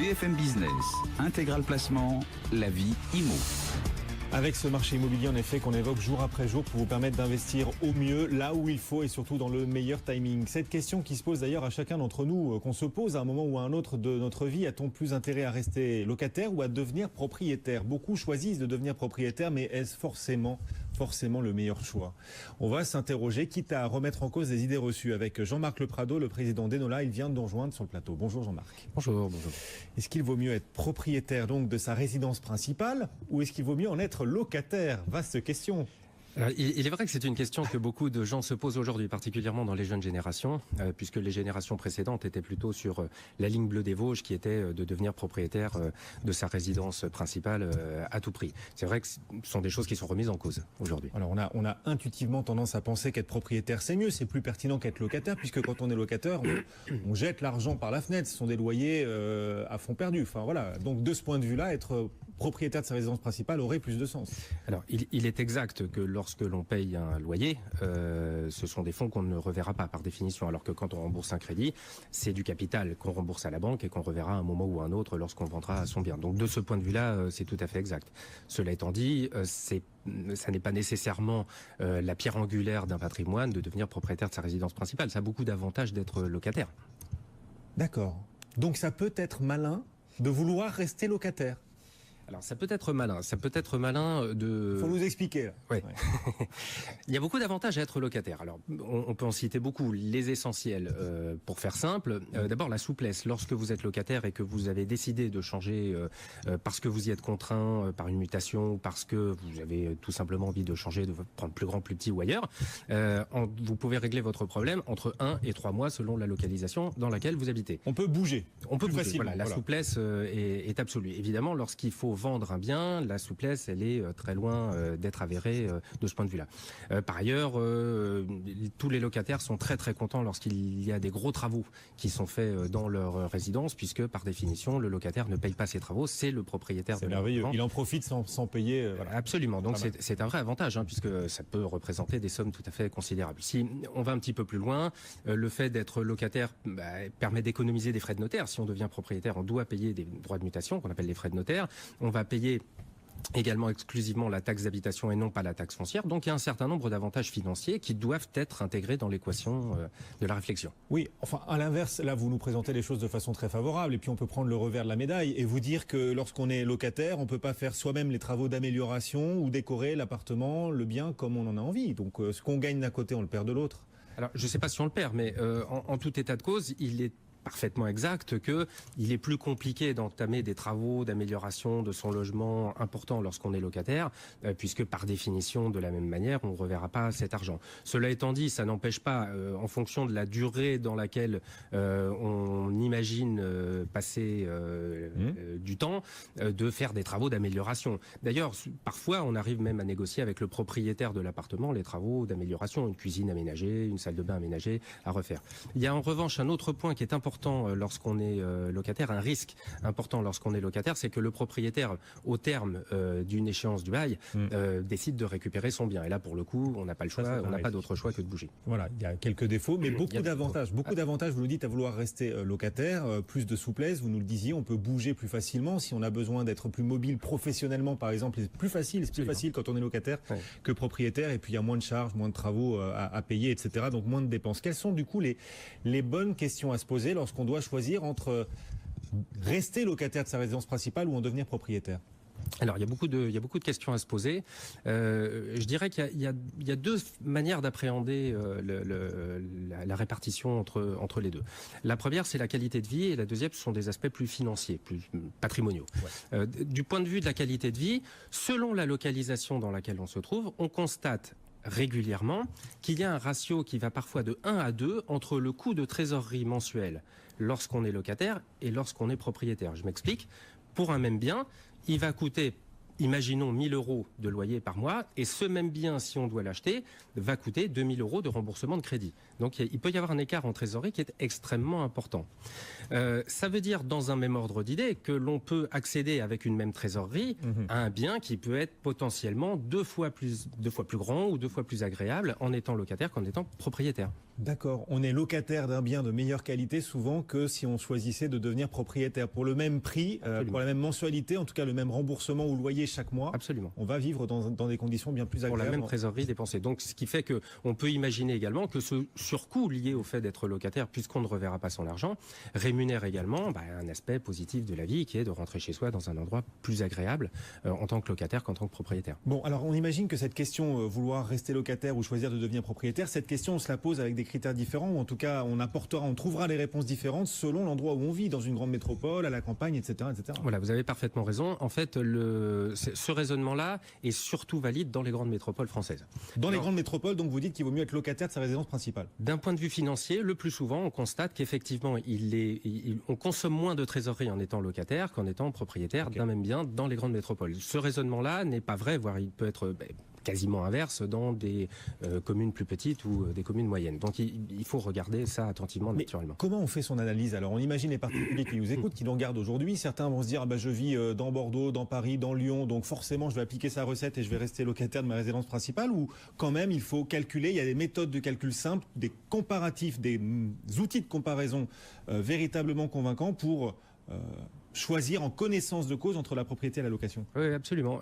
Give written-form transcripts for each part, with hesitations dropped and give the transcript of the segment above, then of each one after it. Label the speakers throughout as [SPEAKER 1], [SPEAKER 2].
[SPEAKER 1] BFM Business, Intégral Placement, la vie IMO.
[SPEAKER 2] Avec ce marché immobilier, en effet, qu'on évoque jour après jour pour vous permettre d'investir au mieux, là où il faut et surtout dans le meilleur timing. Cette question qui se pose d'ailleurs à chacun d'entre nous, qu'on se pose à un moment ou à un autre de notre vie, a-t-on plus intérêt à rester locataire ou à devenir propriétaire? Beaucoup choisissent de devenir propriétaire, mais est-ce forcément le meilleur choix? On va s'interroger, quitte à remettre en cause des idées reçues, avec Jean-Marc Le Prado, le président d'Enola. Il vient de nous rejoindre sur le plateau. Bonjour Jean-Marc.
[SPEAKER 3] Bonjour.
[SPEAKER 2] Est-ce qu'il vaut mieux être propriétaire donc de sa résidence principale ou est-ce qu'il vaut mieux en être locataire? Vaste question.
[SPEAKER 3] Alors, il est vrai que c'est une question que beaucoup de gens se posent aujourd'hui, particulièrement dans les jeunes générations, puisque les générations précédentes étaient plutôt sur la ligne bleue des Vosges, qui était de devenir propriétaire de sa résidence principale à tout prix. C'est vrai que ce sont des choses qui sont remises en cause aujourd'hui.
[SPEAKER 2] Alors on a intuitivement tendance à penser qu'être propriétaire c'est mieux, c'est plus pertinent qu'être locataire, puisque quand on est locataire, on jette l'argent par la fenêtre, ce sont des loyers à fond perdu. Enfin voilà, donc de ce point de vue-là, être propriétaire de sa résidence principale aurait plus de sens.
[SPEAKER 3] Alors il est exact que lorsque l'on paye un loyer, ce sont des fonds qu'on ne reverra pas par définition, alors que quand on rembourse un crédit, c'est du capital qu'on rembourse à la banque et qu'on reverra à un moment ou à un autre lorsqu'on vendra son bien. Donc de ce point de vue-là, c'est tout à fait exact. Cela étant dit, ça n'est pas nécessairement la pierre angulaire d'un patrimoine de devenir propriétaire de sa résidence principale. Ça a beaucoup d'avantages d'être locataire.
[SPEAKER 2] D'accord. Donc ça peut être malin de vouloir rester locataire.
[SPEAKER 3] Alors ça peut être malin de...
[SPEAKER 2] Faut nous expliquer là.
[SPEAKER 3] Ouais. Il y a beaucoup d'avantages à être locataire. Alors on peut en citer beaucoup, les essentiels. Pour faire simple, d'abord la souplesse. Lorsque vous êtes locataire et que vous avez décidé de changer parce que vous y êtes contraint par une mutation ou parce que vous avez tout simplement envie de changer, de prendre plus grand, plus petit ou ailleurs, vous pouvez régler votre problème entre 1 et 3 mois selon la localisation dans laquelle vous habitez.
[SPEAKER 2] On peut bouger.
[SPEAKER 3] On peut bouger.
[SPEAKER 2] Facilement.
[SPEAKER 3] Voilà, la souplesse est absolue. Évidemment, lorsqu'il faut vendre un bien, la souplesse, elle est très loin d'être avérée de ce point de vue-là. Par ailleurs, tous les locataires sont très très contents lorsqu'il y a des gros travaux qui sont faits dans leur résidence, puisque par définition, le locataire ne paye pas ses travaux, c'est le propriétaire.
[SPEAKER 2] C'est merveilleux. Il en profite sans payer.
[SPEAKER 3] Voilà. Absolument. Donc c'est un vrai avantage, puisque ça peut représenter des sommes tout à fait considérables. Si on va un petit peu plus loin, le fait d'être locataire permet d'économiser des frais de notaire. Si on devient propriétaire, on doit payer des droits de mutation qu'on appelle les frais de notaire. On va payer également exclusivement la taxe d'habitation et non pas la taxe foncière. Donc il y a un certain nombre d'avantages financiers qui doivent être intégrés dans l'équation de la réflexion.
[SPEAKER 2] Oui, enfin à l'inverse, là vous nous présentez les choses de façon très favorable et puis on peut prendre le revers de la médaille et vous dire que lorsqu'on est locataire, on peut pas faire soi-même les travaux d'amélioration ou décorer l'appartement, le bien comme on en a envie. Donc ce qu'on gagne d'un côté, on le perd de l'autre.
[SPEAKER 3] Alors je sais pas si on le perd, mais en tout état de cause, il est parfaitement exact que il est plus compliqué d'entamer des travaux d'amélioration de son logement important lorsqu'on est locataire, puisque par définition, de la même manière, on ne reverra pas cet argent. Cela étant dit, ça n'empêche pas, en fonction de la durée dans laquelle on imagine passer du temps, de faire des travaux d'amélioration. D'ailleurs, parfois, on arrive même à négocier avec le propriétaire de l'appartement les travaux d'amélioration, une cuisine aménagée, une salle de bain aménagée à refaire. Il y a en revanche un autre point qui est important lorsqu'on est locataire, un risque important lorsqu'on est locataire, c'est que le propriétaire, au terme d'une échéance du bail, décide de récupérer son bien. Et là, pour le coup, on n'a pas le choix, on n'a pas d'autre choix que de bouger.
[SPEAKER 2] Voilà, il y a quelques défauts, mais beaucoup d'avantages. Beaucoup d'avantages, vous nous dites, à vouloir rester locataire, plus de souplesse, vous nous le disiez, on peut bouger plus facilement. Si on a besoin d'être plus mobile professionnellement, par exemple, c'est plus facile quand on est locataire que propriétaire. Et puis, il y a moins de charges, moins de travaux à payer, etc. Donc, moins de dépenses. Quelles sont, du coup, les bonnes questions à se poser lorsqu'on doit choisir entre rester locataire de sa résidence principale ou en devenir propriétaire?
[SPEAKER 3] Alors, il y a beaucoup de questions à se poser. Je dirais qu'il y a deux manières d'appréhender la répartition entre les deux. La première, c'est la qualité de vie, et la deuxième, ce sont des aspects plus financiers, plus patrimoniaux. Ouais. Du point de vue de la qualité de vie, selon la localisation dans laquelle on se trouve, on constate régulièrement qu'il y a un ratio qui va parfois de 1 à 2 entre le coût de trésorerie mensuel lorsqu'on est locataire et lorsqu'on est propriétaire. Je m'explique. Pour un même bien, il va coûter, imaginons 1 000 € de loyer par mois, et ce même bien, si on doit l'acheter, va coûter 2 000 € de remboursement de crédit. Donc il peut y avoir un écart en trésorerie qui est extrêmement important. Ça veut dire, dans un même ordre d'idée, que l'on peut accéder avec une même trésorerie à un bien qui peut être potentiellement deux fois plus grand ou 2 fois plus agréable en étant locataire qu'en étant propriétaire.
[SPEAKER 2] D'accord. On est locataire d'un bien de meilleure qualité souvent que si on choisissait de devenir propriétaire. Pour le même prix, pour la même mensualité, en tout cas le même remboursement ou loyer chaque mois,
[SPEAKER 3] Absolument.
[SPEAKER 2] on va vivre dans des conditions bien plus
[SPEAKER 3] Pour
[SPEAKER 2] agréables.
[SPEAKER 3] la même trésorerie dépensée. Donc, ce qui fait qu'on peut imaginer également que ce surcoût lié au fait d'être locataire, puisqu'on ne reverra pas son argent, rémunère également un aspect positif de la vie, qui est de rentrer chez soi dans un endroit plus agréable en tant que locataire qu'en tant que propriétaire.
[SPEAKER 2] Bon, alors on imagine que cette question, vouloir rester locataire ou choisir de devenir propriétaire, cette question on se la pose avec des critères différents, ou en tout cas on trouvera les réponses différentes selon l'endroit où on vit, dans une grande métropole, à la campagne, etc. etc.
[SPEAKER 3] Voilà, vous avez parfaitement raison. En fait, ce raisonnement-là est surtout valide dans les grandes métropoles françaises.
[SPEAKER 2] Dans les grandes métropoles, donc vous dites qu'il vaut mieux être locataire de sa résidence principale.
[SPEAKER 3] D'un point de vue financier, le plus souvent, on constate qu'effectivement, on consomme moins de trésorerie en étant locataire qu'en étant propriétaire d'un même bien dans les grandes métropoles. Ce raisonnement-là n'est pas vrai, voire il peut être quasiment inverse dans des communes plus petites ou des communes moyennes. Donc il faut regarder ça attentivement, naturellement.
[SPEAKER 2] Comment on fait son analyse? Alors on imagine les particuliers qui nous écoutent, qui nous regardent aujourd'hui. Certains vont se dire je vis dans Bordeaux, dans Paris, dans Lyon, donc forcément je vais appliquer sa recette et je vais rester locataire de ma résidence principale, ou quand même il faut calculer, il y a des méthodes de calcul simples, des comparatifs, des outils de comparaison véritablement convaincants pour choisir en connaissance de cause entre la propriété et la location.
[SPEAKER 3] Oui, absolument.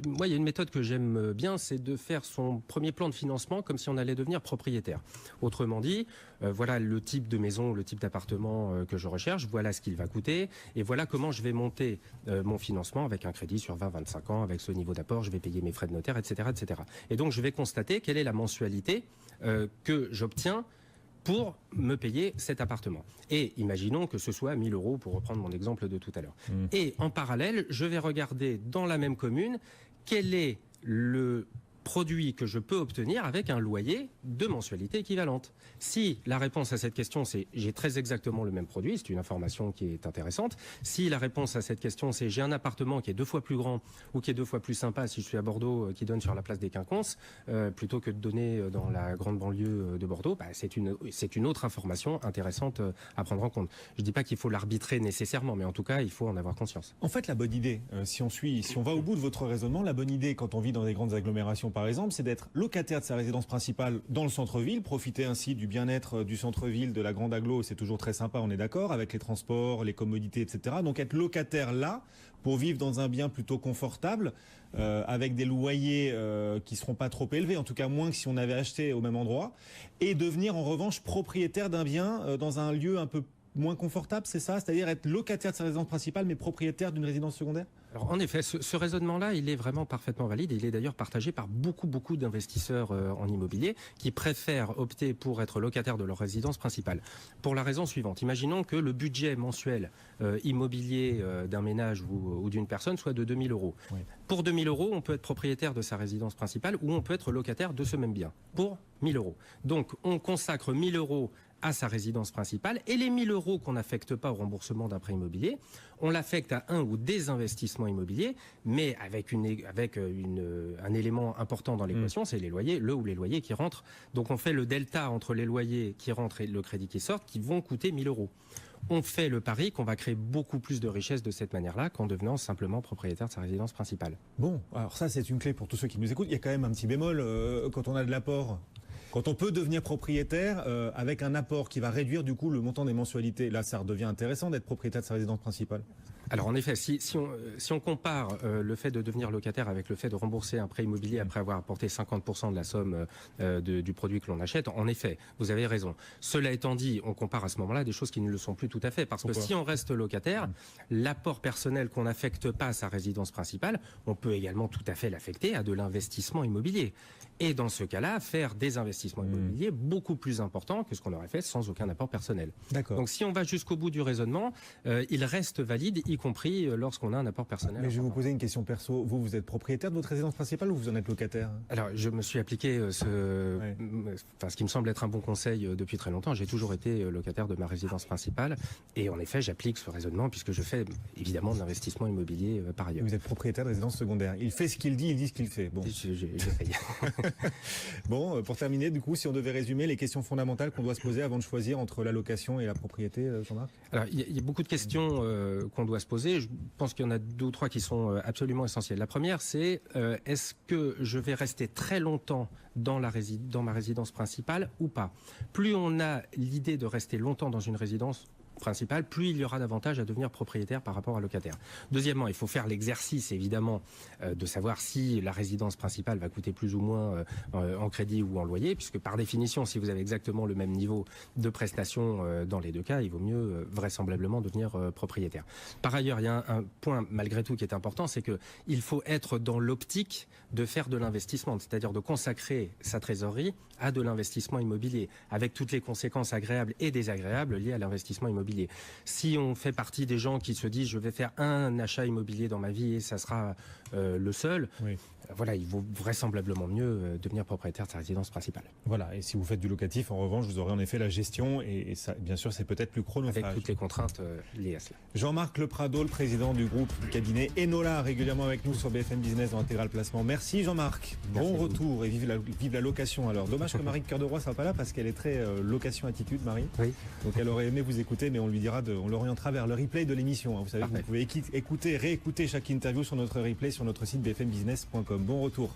[SPEAKER 3] Moi, il y a une méthode que j'aime bien, c'est de faire son premier plan de financement comme si on allait devenir propriétaire. Autrement dit, voilà le type de maison, le type d'appartement que je recherche, voilà ce qu'il va coûter, et voilà comment je vais monter mon financement avec un crédit sur 20-25 ans, avec ce niveau d'apport, je vais payer mes frais de notaire, etc., etc. Et donc, je vais constater quelle est la mensualité que j'obtiens pour me payer cet appartement. Et imaginons que ce soit 1 000 € pour reprendre mon exemple de tout à l'heure. Et en parallèle, je vais regarder dans la même commune quel est le produit que je peux obtenir avec un loyer de mensualité équivalente. Si la réponse à cette question c'est j'ai très exactement le même produit, c'est une information qui est intéressante. Si la réponse à cette question c'est j'ai un appartement qui est 2 fois plus grand ou qui est 2 fois plus sympa si je suis à Bordeaux, qui donne sur la place des Quinconces, plutôt que de donner dans la grande banlieue de Bordeaux, c'est une autre information intéressante à prendre en compte. Je ne dis pas qu'il faut l'arbitrer nécessairement, mais en tout cas il faut en avoir conscience.
[SPEAKER 2] En fait, la bonne idée, si on va au bout de votre raisonnement, la bonne idée quand on vit dans des grandes agglomérations par exemple, c'est d'être locataire de sa résidence principale dans le centre-ville, profiter ainsi du bien-être du centre-ville, de la grande agglo, c'est toujours très sympa, on est d'accord, avec les transports, les commodités, etc. Donc être locataire là, pour vivre dans un bien plutôt confortable, avec des loyers qui seront pas trop élevés, en tout cas moins que si on avait acheté au même endroit, et devenir en revanche propriétaire d'un bien dans un lieu un peu moins confortable, c'est ça? C'est-à-dire être locataire de sa résidence principale mais propriétaire d'une résidence secondaire?
[SPEAKER 3] Alors, en effet, ce raisonnement-là, il est vraiment parfaitement valide et il est d'ailleurs partagé par beaucoup d'investisseurs en immobilier qui préfèrent opter pour être locataires de leur résidence principale. Pour la raison suivante, imaginons que le budget mensuel immobilier d'un ménage ou d'une personne soit de 2 000 €. Oui. Pour 2 000 €, on peut être propriétaire de sa résidence principale ou on peut être locataire de ce même bien pour 1 000 €. Donc, on consacre 1 000 € à sa résidence principale et les 1 000 € qu'on n'affecte pas au remboursement d'un prêt immobilier, on l'affecte à un ou des investissements immobiliers, mais avec un élément important dans l'équation, c'est les loyers, les loyers qui rentrent. Donc on fait le delta entre les loyers qui rentrent et le crédit qui sort, qui vont coûter 1 000 €. On fait le pari qu'on va créer beaucoup plus de richesse de cette manière-là qu'en devenant simplement propriétaire de sa résidence principale.
[SPEAKER 2] Bon, alors ça c'est une clé pour tous ceux qui nous écoutent. Il y a quand même un petit bémol quand on a de l'apport. Quand on peut devenir propriétaire avec un apport qui va réduire du coup le montant des mensualités, là ça redevient intéressant d'être propriétaire de sa résidence principale.
[SPEAKER 3] Alors en effet, si on compare le fait de devenir locataire avec le fait de rembourser un prêt immobilier après avoir apporté 50% de la somme du produit que l'on achète, en effet, vous avez raison. Cela étant dit, on compare à ce moment-là des choses qui ne le sont plus tout à fait. Parce que si on reste locataire, l'apport personnel qu'on n'affecte pas à sa résidence principale, on peut également tout à fait l'affecter à de l'investissement immobilier. Et dans ce cas-là, faire des investissements immobiliers beaucoup plus importants que ce qu'on aurait fait sans aucun apport personnel.
[SPEAKER 2] D'accord.
[SPEAKER 3] Donc si on va jusqu'au bout du raisonnement, il reste valide, y compris lorsqu'on a un apport personnel.
[SPEAKER 2] Mais je vais vous poser une question perso. Vous êtes propriétaire de votre résidence principale ou vous en êtes locataire?
[SPEAKER 3] Alors, je me suis appliqué ce qui me semble être un bon conseil depuis très longtemps. J'ai toujours été locataire de ma résidence principale. Et en effet, j'applique ce raisonnement puisque je fais évidemment de l'investissement immobilier par ailleurs.
[SPEAKER 2] Vous êtes propriétaire de résidence secondaire. Il fait ce qu'il dit, il dit ce qu'il fait. Bon.
[SPEAKER 3] J'essaye.
[SPEAKER 2] Bon, pour terminer, du coup, si on devait résumer les questions fondamentales qu'on doit se poser avant de choisir entre la location et la propriété, Jean-Marc?
[SPEAKER 3] Alors, il y a beaucoup de questions qu'on doit se poser. Je pense qu'il y en a 2 ou 3 qui sont absolument essentielles. La première, c'est est-ce que je vais rester très longtemps dans ma résidence principale ou pas. Plus on a l'idée de rester longtemps dans une résidence principale, plus il y aura d'avantages à devenir propriétaire par rapport à locataire. Deuxièmement, il faut faire l'exercice évidemment de savoir si la résidence principale va coûter plus ou moins en crédit ou en loyer, puisque par définition, si vous avez exactement le même niveau de prestation dans les deux cas, il vaut mieux vraisemblablement devenir propriétaire. Par ailleurs, il y a un point malgré tout qui est important, c'est que il faut être dans l'optique de faire de l'investissement, c'est-à-dire de consacrer sa trésorerie à de l'investissement immobilier, avec toutes les conséquences agréables et désagréables liées à l'investissement immobilier. Si on fait partie des gens qui se disent je vais faire un achat immobilier dans ma vie et ça sera le seul, oui. Voilà, il vaut vraisemblablement mieux devenir propriétaire de sa résidence principale.
[SPEAKER 2] Voilà, et si vous faites du locatif, en revanche, vous aurez en effet la gestion et ça, bien sûr, c'est peut-être plus chronophage.
[SPEAKER 3] Avec toutes les contraintes liées à cela.
[SPEAKER 2] Jean-Marc Leprado, le président du groupe du cabinet Enola, régulièrement avec nous sur BFM Business dans Intégral Placement. Merci Jean-Marc. Bon retour et vive la location. Alors, dommage que Marie Cœur de Roi ne soit pas là parce qu'elle est très location attitude, Marie.
[SPEAKER 3] Oui.
[SPEAKER 2] Donc elle aurait aimé vous écouter, mais on lui dira, on l'orientera vers le replay de l'émission. Vous savez, vous pouvez écouter, réécouter chaque interview sur notre replay sur notre site bfmbusiness.com. Bon retour.